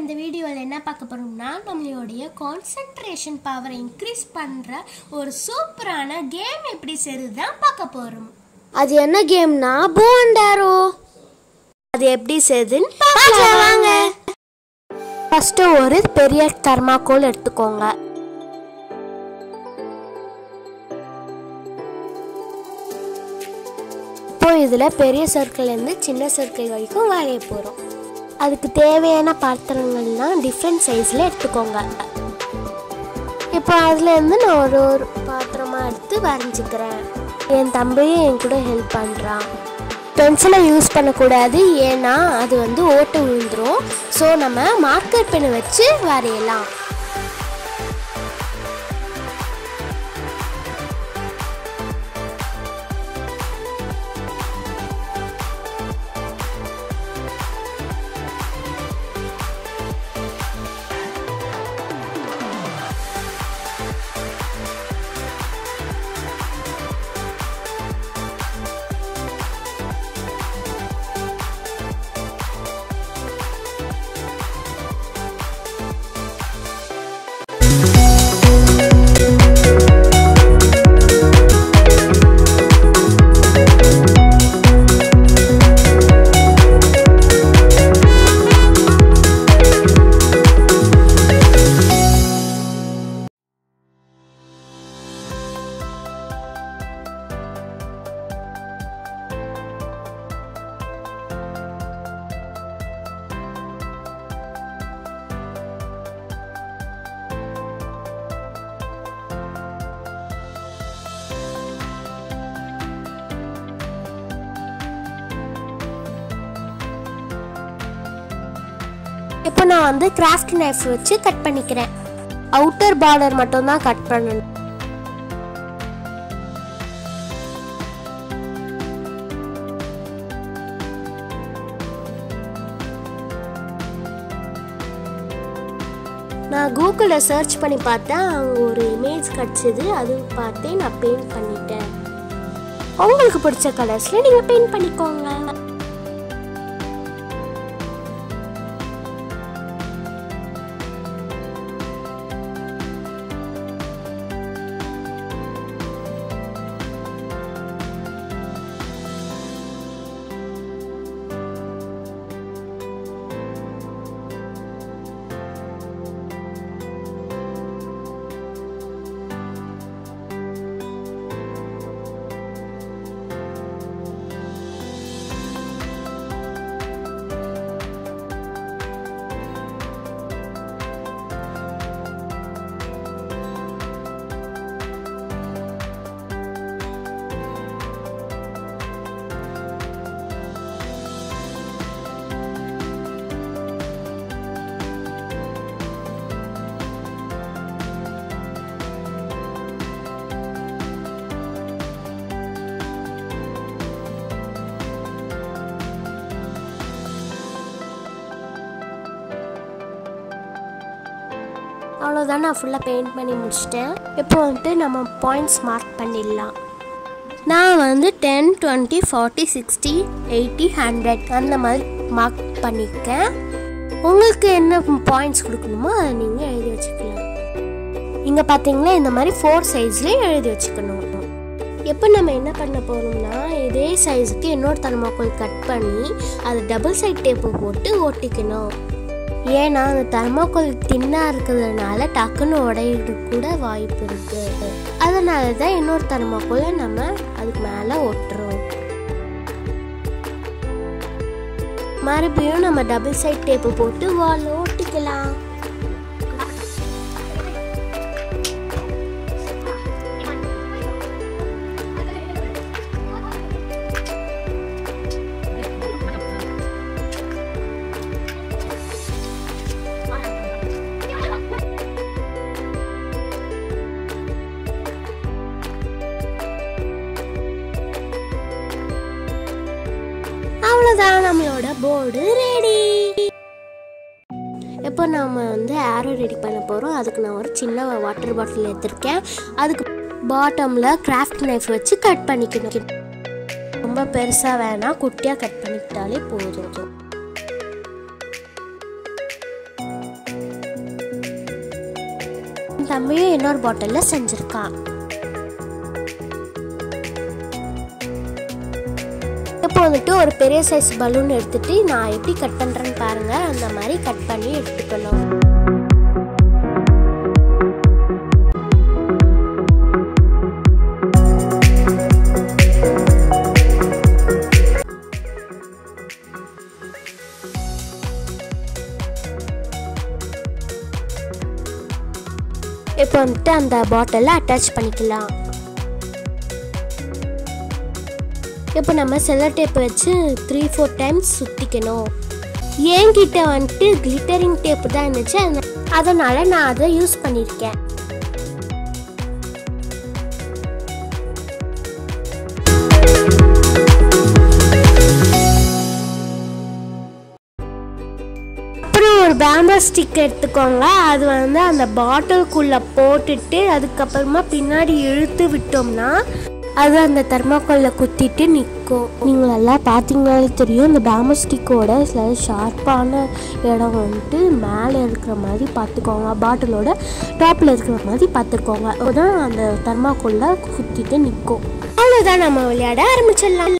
இந்த வீடியோவில் என்ன பார்க்க போறோம்னா நம்மளுடைய கான்சென்ட்ரேஷன் பவரை இன்க்ரீஸ் பண்ற ஒரு சூப்பரான கேம் எப்படி செய்யறதுதான் பார்க்க போறோம். அது என்ன கேம்னா போ அண்ட் ஆரோ. அது எப்படி செய்யுதுன்னு பார்க்கலாம் வாங்க. ஃபர்ஸ்ட் ஒரு பெரிய தெர்மாக்கோல் எடுத்துக்கோங்க. இப்போ இதுல பெரிய சர்க்கிள்ல இருந்து சின்ன சர்க்கிள் வரைக்கும் வரைய போறோம். அதுக்கு தேவையான பாத்திரங்கள்லாம் டிஃப்ரெண்ட் சைஸில் எடுத்துக்கோங்க. இப்போ அதுலேருந்து நான் ஒரு பாத்திரமாக எடுத்து வரைஞ்சிக்கிறேன். என் தம்பியும் என் கூட ஹெல்ப் பண்ணுறான். பென்சிலை யூஸ் பண்ணக்கூடாது, ஏன்னா அது ஓட்டு விழுந்துடும். ஸோ நம்ம மார்க்கர் பெண்ணை வச்சு வரையலாம். இப்போ நான் கிராஃப்ட் நைஃப் வச்சு கட் பண்ணிக்கிறேன். அவுட்டர் பார்டர் மட்டும் தான் கட் பண்ணணும். நான் கூகுளில் சர்ச் பண்ணி பார்த்தேன், அங்கே ஒரு இமேஜ் கிடச்சிது. அது பார்த்தே நான் பெயிண்ட் பண்ணிட்டேன். உங்களுக்கு பிடிச்ச கலர்ஸில் நீங்கள் பெயிண்ட் பண்ணிக்கோங்க. அவ்வளோதான், நான் ஃபுல்லாக பெயிண்ட் பண்ணி முடிச்சிட்டேன். இப்போ நம்ம பாயிண்ட்ஸ் மார்க் பண்ணிடலாம். நான் 10, 20, 40, 60, 80, 100 அந்த மாதிரி மார்க் பண்ணியிருக்கேன். உங்களுக்கு என்ன பாயிண்ட்ஸ் கொடுக்கணுமோ அதை நீங்கள் எழுதி வச்சுக்கலாம். இங்கே பார்த்தீங்கன்னா இந்த மாதிரி 4 சைஸ்லேயும் எழுதி வச்சுக்கணும். எப்போ நம்ம என்ன பண்ண போகிறோம்னா, இதே சைஸுக்கு இன்னொரு தெர்மாக்கோல் கட் பண்ணி அதை டபுள் சைட் டேப்பு போட்டு ஒட்டிக்கணும். ஏன்னா அந்த தெர்மாக்கோல் தின்னா இருக்கிறதுனால டக்குன்னு உடையிறது கூட வாய்ப்பு இருக்கு. அதனால தான் இன்னொரு தெர்மாக்கோலை நம்ம அதுக்கு மேலே ஒட்டுறோம். மறுபடியும் நம்ம டபுள் சைட் டேப்பு போட்டு வால்ல ஒட்டிக்கலாம். அவ்வளோதான், நம்மளோட போர்டு ரெடி. இப்போ நம்ம ஆரோ ரெடி பண்ண போகிறோம். அதுக்கு நான் ஒரு சின்ன வாட்டர் பாட்டில் எடுத்திருக்கேன். அதுக்கு பாட்டமில் கிராஃப்ட் நைஃப் வச்சு கட் பண்ணிக்கணும். ரொம்ப பெருசாக வேணாம், குட்டியாக கட் பண்ணிக்கிட்டாலே போதும். என் தம்பியும் இன்னொரு பாட்டிலில் செஞ்சுருக்கான். இப்போ வந்துட்டு ஒரு பெரிய சைஸ் பலூன் எடுத்துட்டு நான் எப்படி கட் பண்ணுறேன்னு பாருங்கள். அந்த மாதிரி கட் பண்ணி எடுத்துக்கணும். இப்போ வந்துட்டு அந்த பாட்டிலில் அட்டாச் பண்ணிக்கலாம். இப்போ நம்ம செல்லோ டேப் வச்சு 3-4 டைம்ஸ் சுற்றிக்கணும். என்கிட்ட வந்துட்டு கிளிட்டரிங் டேப் தான் இருந்துச்சு, அதனால் நான் அதை யூஸ் பண்ணியிருக்கேன். அப்புறம் ஒரு பேம்போ ஸ்டிக் எடுத்துக்கோங்க. அது வந்து அந்த பாட்டிலுக்குள்ளே போட்டுட்டு அதுக்கப்புறமா பின்னாடி இழுத்து விட்டோம்னா அது அந்த தெர்மாக்கோலில் குத்திட்டு நிற்கும். நீங்கள் எல்லாம் பார்த்தீங்கன்னாலே தெரியும். இந்த பேம்போ ஸ்டிக்கோட சில ஷார்ப்பான இடம் வந்துட்டு மேலே இருக்கிற மாதிரி பார்த்துக்கோங்க. பாட்டிலோட டாப்பில் இருக்கிற மாதிரி பார்த்துக்கோங்க. அப்போதான் அந்த தெர்மாக்கோலில் குத்திட்டு நிற்கும். அவ்வளோதான், நம்ம விளையாட ஆரம்பிச்சிடலாம்.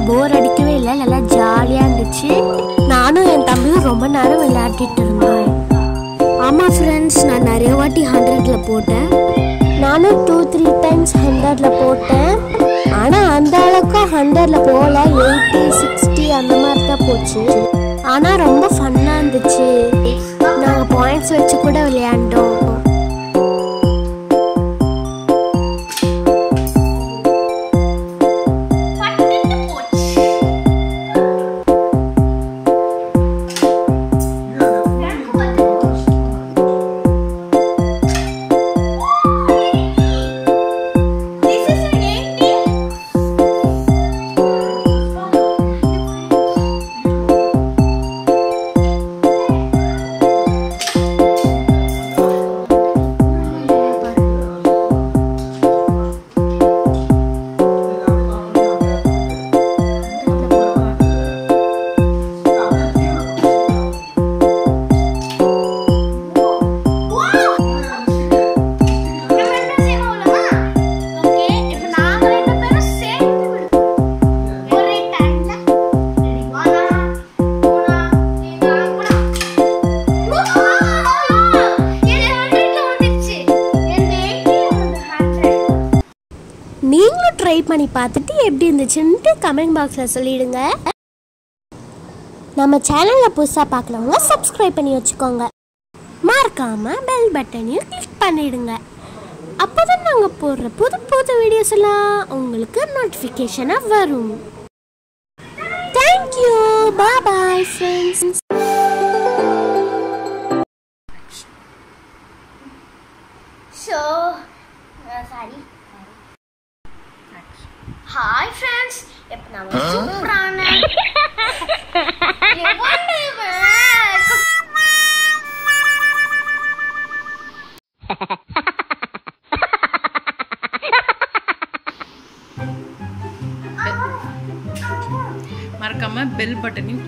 போர் அடிக்கவே இல்லை, நல்லா ஜாலியாக இருந்துச்சு. நானும் என் தம்பியும் ரொம்ப நேரம் விளையாடிட்டு இருந்தோம். ஆமாம் ஃப்ரெண்ட்ஸ், நான் நிறைய வாட்டி 100ல் போட்டேன். நானும் 2-3 டைம்ஸ் 100ல் போட்டேன். ஆனால் அந்த அளவுக்கு 100ல் போகல, 80-60 அந்த மாதிரி தான் போச்சு. ஆனால் ரொம்ப ஃபன்னாக இருந்துச்சு. நாங்கள் பாயிண்ட்ஸ் வச்சு கூட விளையாண்டோம். நீங்களும் ட்ரை பண்ணி பார்த்துட்டு எப்படி இருந்துச்சுன்ட்டு கமெண்ட் பாக்ஸில் சொல்லிடுங்க. நம்ம சேனலில் புதுசாக பார்க்குறவங்க சப்ஸ்கிரைப் பண்ணி வச்சுக்கோங்க. மறக்காமல் பெல் பட்டனையும் கிளிக் பண்ணிடுங்க. அப்போ தான் நாங்கள் போடுற புது புது வீடியோஸ் எல்லாம் உங்களுக்கு நோட்டிஃபிகேஷனாக வரும். Thank you, bye friends. Hi friends, இப்போ நம்ம சூப்பரான மறக்காம பெல் பட்டனையும்